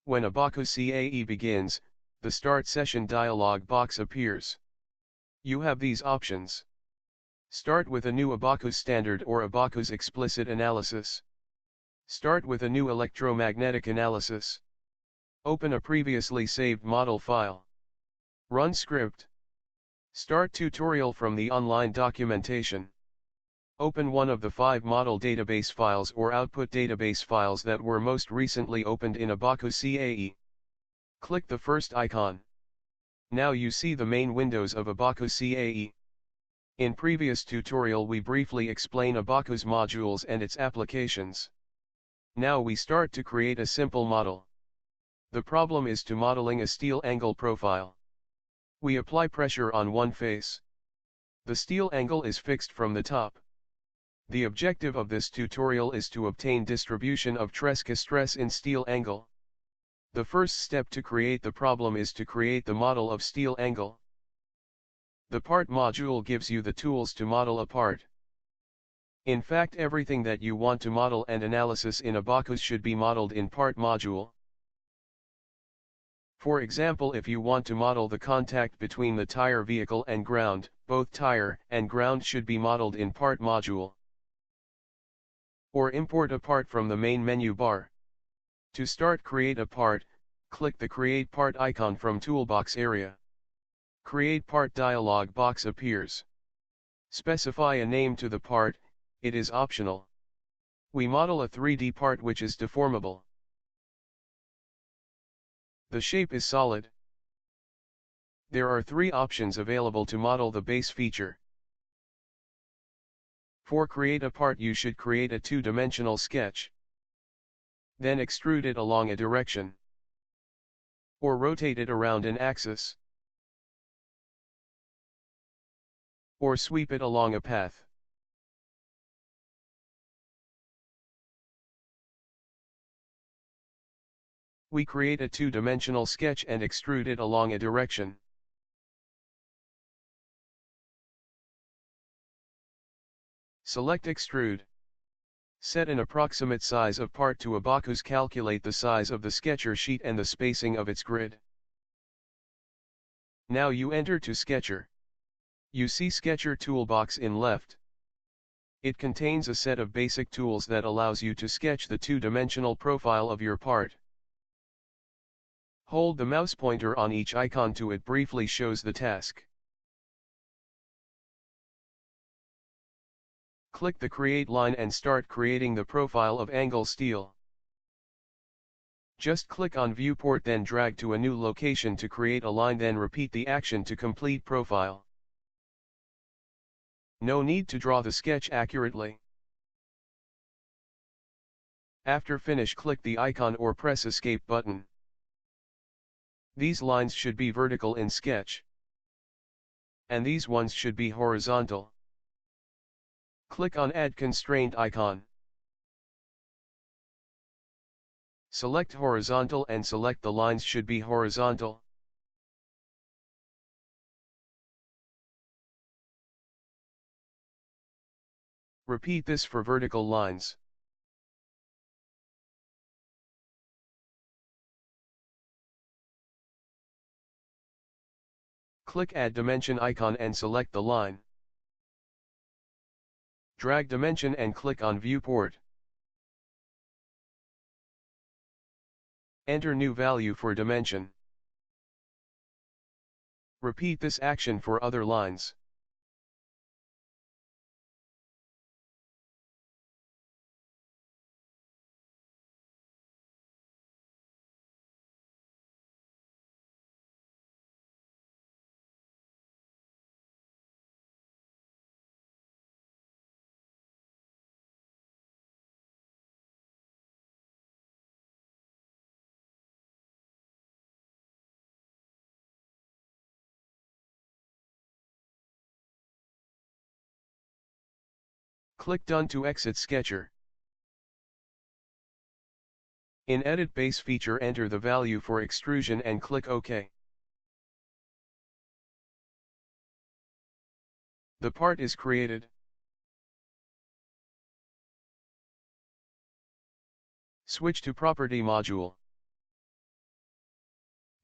When Abaqus CAE begins, the Start Session dialog box appears. You have these options. Start with a new Abaqus standard or Abaqus explicit analysis. Start with a new electromagnetic analysis. Open a previously saved model file. Run script. Start tutorial from the online documentation. Open one of the 5 model database files or output database files that were most recently opened in Abaqus CAE. Click the first icon. Now you see the main windows of Abaqus CAE. In previous tutorial we briefly explain Abaqus modules and its applications. Now we start to create a simple model. The problem is to modeling a steel angle profile. We apply pressure on one face. The steel angle is fixed from the top. The objective of this tutorial is to obtain distribution of Tresca stress in steel angle. The first step to create the problem is to create the model of steel angle. The part module gives you the tools to model a part. In fact, everything that you want to model and analysis in Abaqus should be modeled in part module. For example, if you want to model the contact between the tire vehicle and ground, both tire and ground should be modeled in part module. Or import a part from the main menu bar. To start create a part, click the Create Part icon from Toolbox area. Create Part dialog box appears. Specify a name to the part, it is optional. We model a 3D part which is deformable. The shape is solid. There are 3 options available to model the base feature. For create a part you should create a 2-dimensional sketch. Then extrude it along a direction. Or rotate it around an axis. Or sweep it along a path. We create a 2-dimensional sketch and extrude it along a direction. Select Extrude. Set an approximate size of part to Abaqus. Calculate the size of the sketcher sheet and the spacing of its grid. Now you enter to Sketcher. You see Sketcher toolbox in left. It contains a set of basic tools that allows you to sketch the 2-dimensional profile of your part. Hold the mouse pointer on each icon to it briefly shows the task. Click the Create line and start creating the profile of angle steel. Just click on Viewport, then drag to a new location to create a line, then repeat the action to complete profile. No need to draw the sketch accurately. After finish, click the icon or press Escape button. These lines should be vertical in sketch. And these ones should be horizontal. Click on Add Constraint icon. Select horizontal and select the lines should be horizontal. Repeat this for vertical lines. Click Add Dimension icon and select the line. Drag dimension and click on Viewport. Enter new value for dimension. Repeat this action for other lines. Click Done to exit Sketcher. In Edit Base Feature, enter the value for extrusion and click OK. The part is created. Switch to Property module.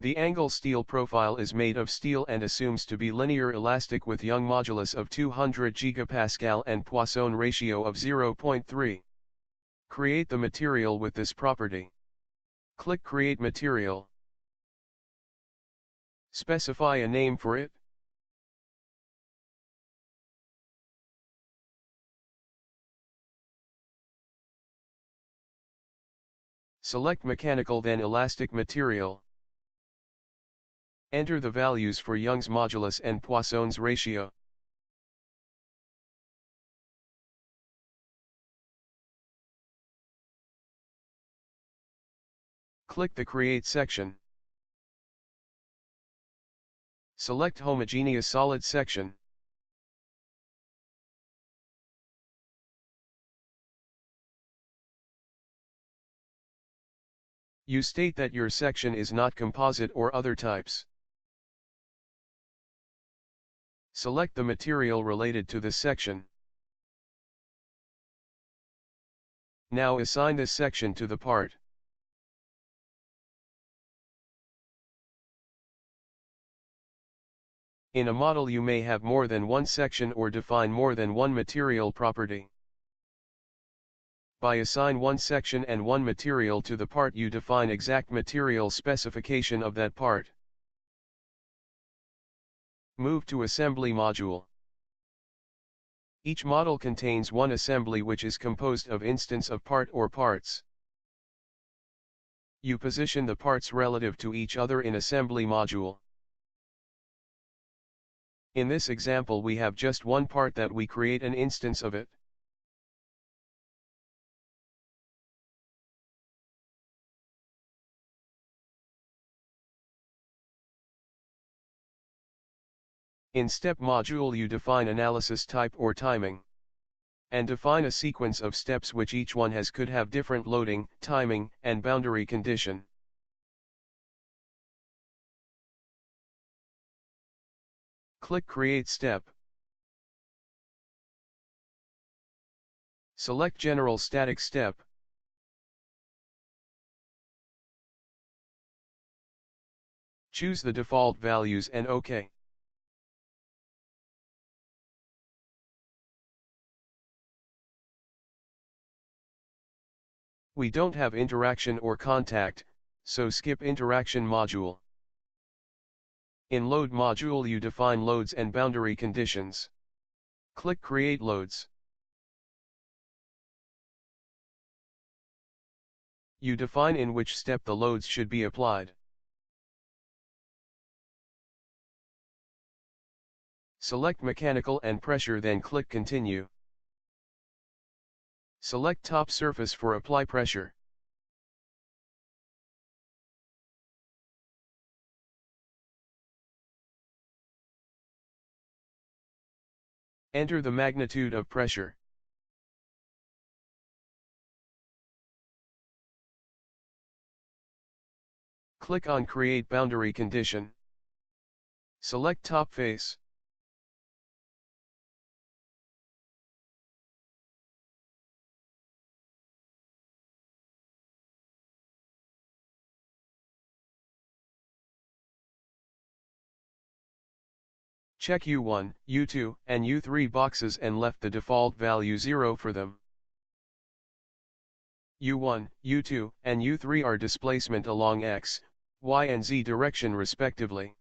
The angle steel profile is made of steel and assumes to be linear elastic with Young modulus of 200 GPa and Poisson ratio of 0.3. Create the material with this property. Click Create Material. Specify a name for it. Select Mechanical then Elastic Material. Enter the values for Young's modulus and Poisson's ratio. Click the Create section. Select Homogeneous Solid section. You state that your section is not composite or other types. Select the material related to this section. Now assign this section to the part. In a model you may have more than one section or define more than one material property. By assign one section and one material to the part you define exact material specification of that part. Move to Assembly module. Each model contains one assembly which is composed of instance of part or parts. You position the parts relative to each other in assembly module. In this example we have just one part that we create an instance of it. In step module you define analysis type or timing. And define a sequence of steps which each one could have different loading, timing, and boundary condition. Click Create Step. Select General Static Step. Choose the default values and OK. We don't have interaction or contact, so skip interaction module. In load module you define loads and boundary conditions. Click Create Loads. You define in which step the loads should be applied. Select Mechanical and Pressure then click Continue. Select Top Surface for Apply Pressure. Enter the magnitude of pressure. Click on Create Boundary Condition. Select Top Face. Check U1, U2, and U3 boxes and left the default value 0 for them. U1, U2, and U3 are displacement along X, Y and Z direction respectively.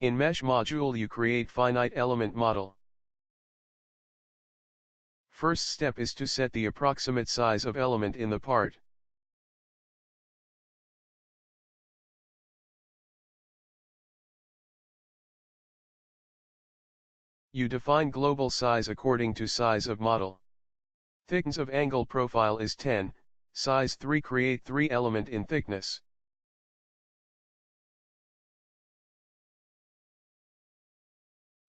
In Mesh module you create finite element model. First step is to set the approximate size of element in the part. You define global size according to size of model. Thickness of angle profile is 10, size 3 create 3 element in thickness.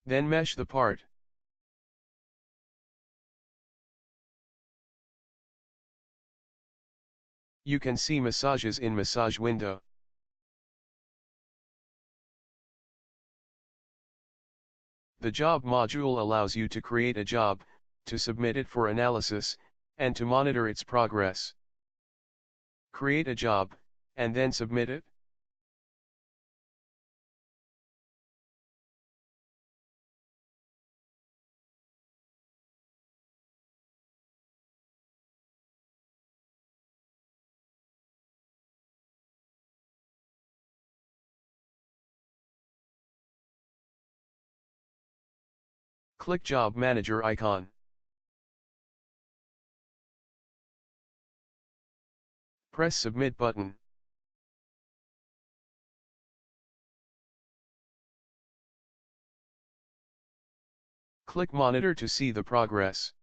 Then mesh the part. You can see massages in massage window. The job module allows you to create a job, to submit it for analysis, and to monitor its progress. Create a job, and then submit it. Click Job Manager icon. Press Submit button. Click Monitor to see the progress.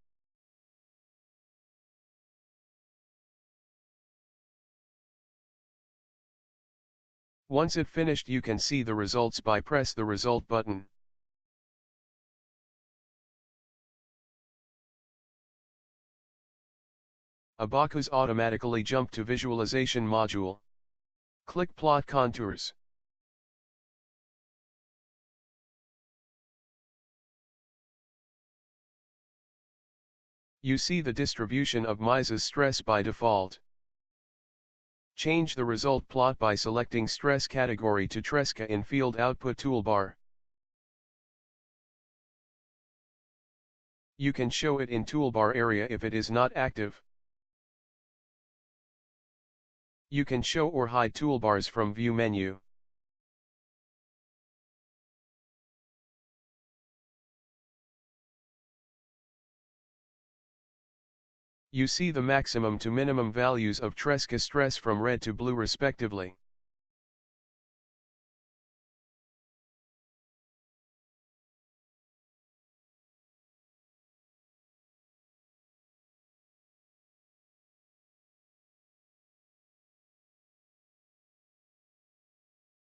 Once it finished, you can see the results by press the Result button. Abaqus automatically jump to Visualization module. Click Plot Contours. You see the distribution of Mises stress by default. Change the result plot by selecting Stress category to Tresca in Field Output toolbar. You can show it in toolbar area if it is not active. You can show or hide toolbars from View menu. You see the maximum to minimum values of Tresca stress from red to blue respectively.